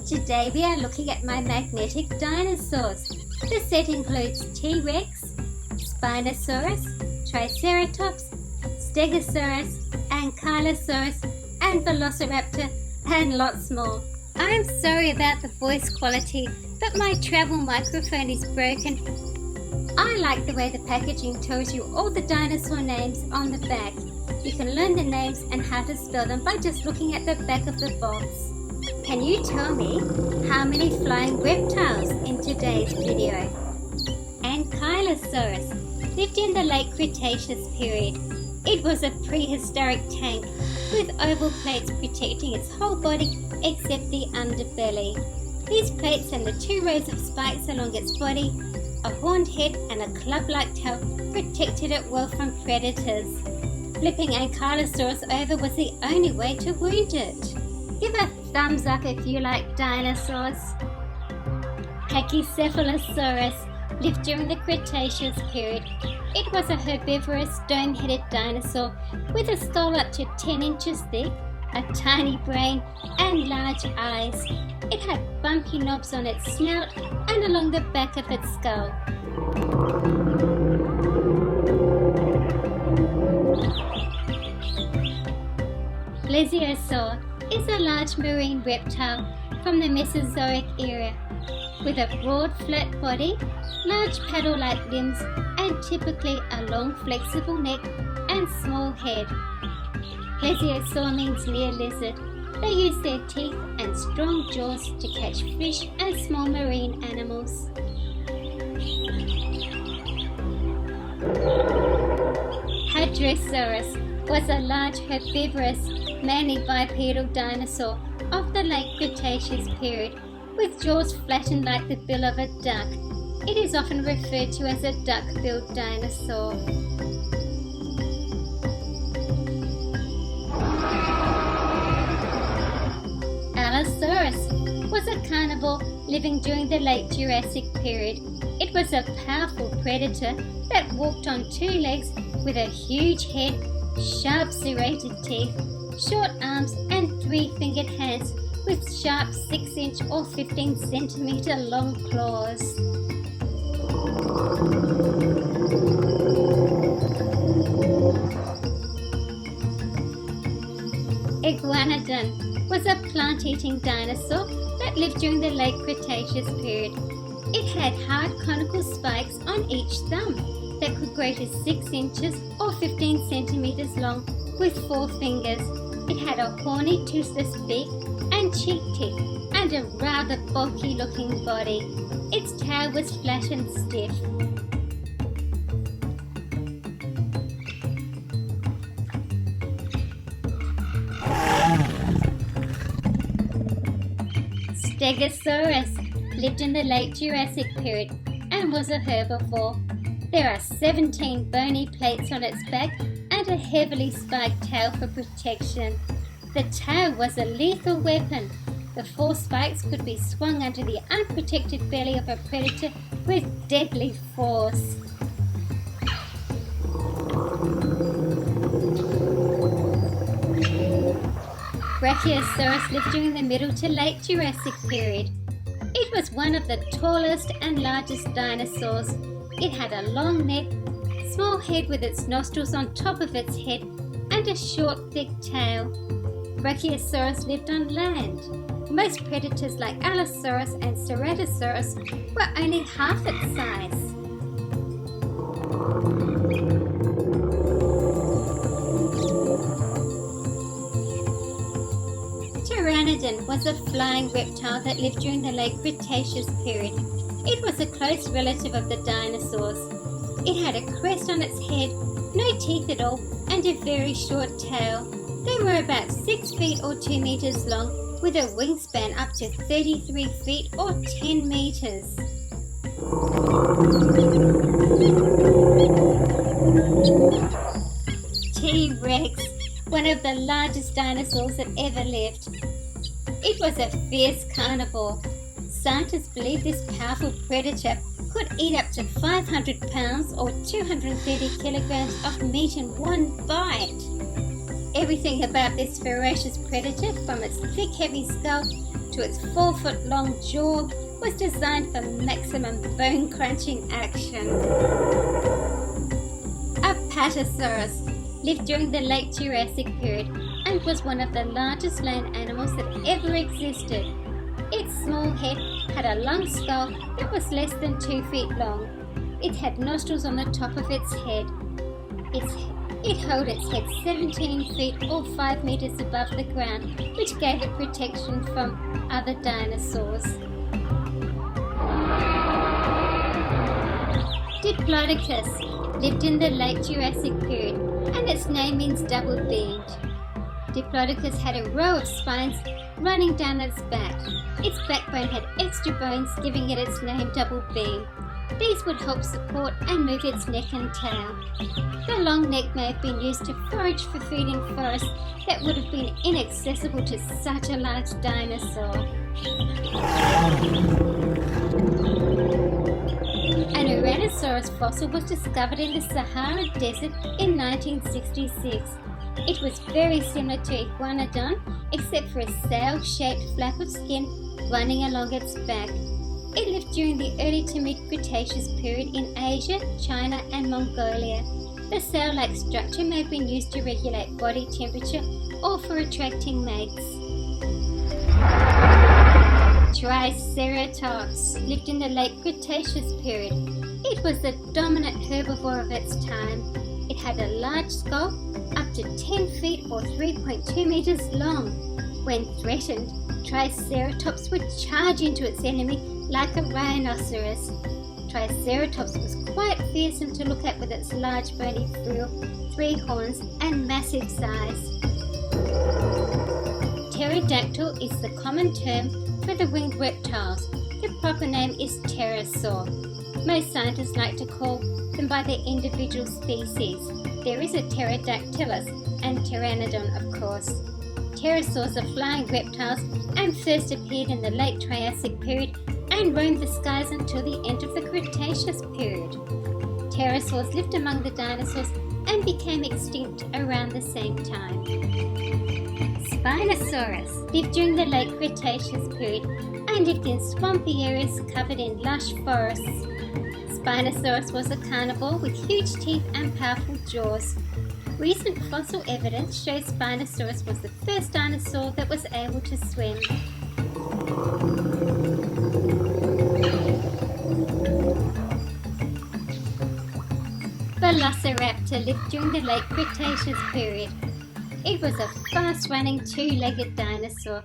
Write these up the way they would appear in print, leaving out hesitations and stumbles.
Today we are looking at my magnetic dinosaurs. The set includes T-Rex, Spinosaurus, Triceratops, Stegosaurus, Ankylosaurus, and Velociraptor, and lots more. I'm sorry about the voice quality, but my travel microphone is broken. I like the way the packaging tells you all the dinosaur names on the back. You can learn the names and how to spell them by just looking at the back of the box. Can you tell me how many flying reptiles in today's video? Ankylosaurus lived in the late Cretaceous period. It was a prehistoric tank with oval plates protecting its whole body except the underbelly. These plates and the two rows of spikes along its body, a horned head and a club-like tail protected it well from predators. Flipping Ankylosaurus over was the only way to wound it. Give a thumbs up if you like dinosaurs. Pachycephalosaurus lived during the Cretaceous period. It was a herbivorous, dome-headed dinosaur with a skull up to 10 inches thick, a tiny brain, and large eyes. It had bumpy knobs on its snout and along the back of its skull. Plesiosaur is a large marine reptile from the Mesozoic era with a broad, flat body, large paddle-like limbs, and typically a long, flexible neck and small head. Plesiosaur means near lizard. They use their teeth and strong jaws to catch fish and small marine animals. Hadrosaurus was a large herbivorous, mainly bipedal dinosaur of the late Cretaceous period with jaws flattened like the bill of a duck. It is often referred to as a duck-billed dinosaur. Allosaurus was a carnivore living during the late Jurassic period. It was a powerful predator that walked on two legs with a huge head, sharp serrated teeth, short arms and three-fingered hands with sharp 6-inch or 15-centimeter long claws. Iguanodon was a plant-eating dinosaur that lived during the late Cretaceous period. It had hard conical spikes on each thumb that could grow to 6 inches or 15 centimeters long with 4 fingers. It had a horny, toothless beak and cheek teeth and a rather bulky looking body. Its tail was flat and stiff. Stegosaurus lived in the late Jurassic period and was a herbivore. There are 17 bony plates on its back and a heavily spiked tail for protection. The tail was a lethal weapon. The 4 spikes could be swung under the unprotected belly of a predator with deadly force. Brachiosaurus lived during the middle to late Jurassic period. It was one of the tallest and largest dinosaurs. It had a long neck, small head with its nostrils on top of its head, and a short, thick tail. Brachiosaurus lived on land. Most predators like Allosaurus and Ceratosaurus were only half its size. Pteranodon was a flying reptile that lived during the late Cretaceous period. It was a close relative of the dinosaurs. It had a crest on its head, no teeth at all, and a very short tail. They were about 6 feet or 2 meters long, with a wingspan up to 33 feet or 10 meters. T-Rex, one of the largest dinosaurs that ever lived. It was a fierce carnivore. Scientists believe this powerful predator could eat up to 500 pounds or 230 kilograms of meat in one bite. Everything about this ferocious predator, from its thick heavy skull to its 4-foot-long jaw was designed for maximum bone-crunching action. Apatosaurus lived during the late Jurassic period and was one of the largest land animals that ever existed. Its small head had a long skull that was less than 2 feet long. It had nostrils on the top of its head. It held its head 17 feet or 5 meters above the ground, which gave it protection from other dinosaurs. Diplodocus lived in the late Jurassic period, and its name means double-beamed. Diplodocus had a row of spines running down its back. Its backbone had extra bones, giving it its name double-beam. These would help support and move its neck and tail. The long neck may have been used to forage for food in forests that would have been inaccessible to such a large dinosaur. An Tyrannosaurus fossil was discovered in the Sahara Desert in 1966. It was very similar to Iguanodon, except for a sail-shaped flap of skin running along its back. It lived during the early to mid-Cretaceous period in Asia, China and Mongolia. The sail-like structure may have been used to regulate body temperature or for attracting mates. Triceratops lived in the late Cretaceous period. It was the dominant herbivore of its time. It had a large skull, up to 10 feet or 3.2 meters long. When threatened, Triceratops would charge into its enemy like a rhinoceros. Triceratops was quite fearsome to look at with its large bony frill, 3 horns and massive size. Pterodactyl is the common term for the winged reptiles. The proper name is pterosaur. Most scientists like to call them by their individual species. There is a pterodactylus and pteranodon, of course. Pterosaurs are flying reptiles and first appeared in the late Triassic period and roamed the skies until the end of the Cretaceous period. Pterosaurs lived among the dinosaurs and became extinct around the same time. Spinosaurus lived during the late Cretaceous period and lived in swampy areas covered in lush forests. Spinosaurus was a carnivore with huge teeth and powerful jaws. Recent fossil evidence shows Spinosaurus was the first dinosaur that was able to swim. Velociraptor lived during the late Cretaceous period. It was a fast-running 2-legged dinosaur.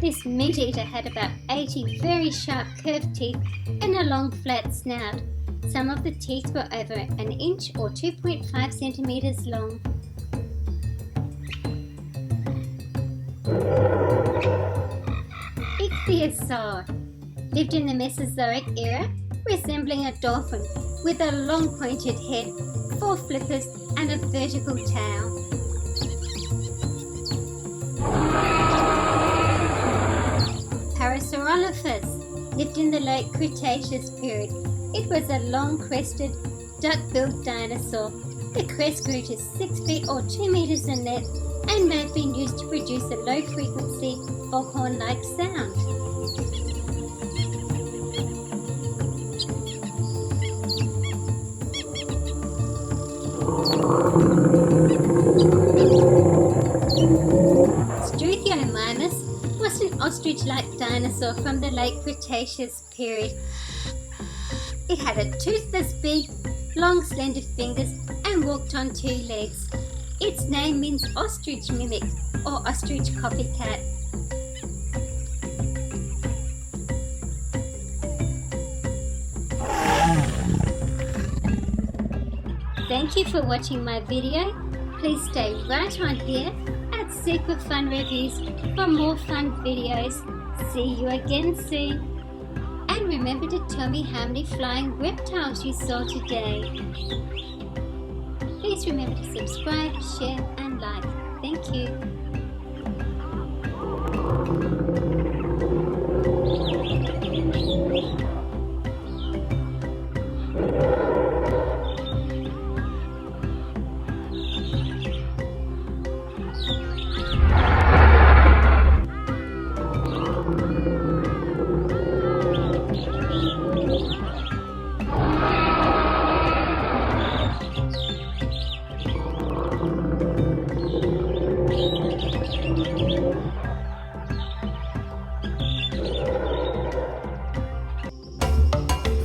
This meat-eater had about 80 very sharp curved teeth and a long flat snout. Some of the teeth were over an inch or 2.5 centimeters long. Ichthyosaur lived in the Mesozoic era, resembling a dolphin with a long pointed head, 4 flippers and a vertical tail. Parasaurolophus lived in the late Cretaceous period. It was a long-crested, duck-billed dinosaur. The crest grew to 6 feet or 2 meters in length and may have been used to produce a low-frequency foghorn-like sound. Struthiomimus was an ostrich-like dinosaur from the late Cretaceous period. It had a toothless beak, long slender fingers and walked on 2 legs. Its name means ostrich mimic or ostrich copycat. Thank you for watching my video. Please stay right on here at SuperFunReviews for more fun videos. See you again soon. And remember to tell me how many flying reptiles you saw today. Please remember to subscribe, share and like. Thank you.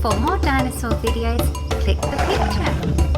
For more dinosaur videos, click the picture.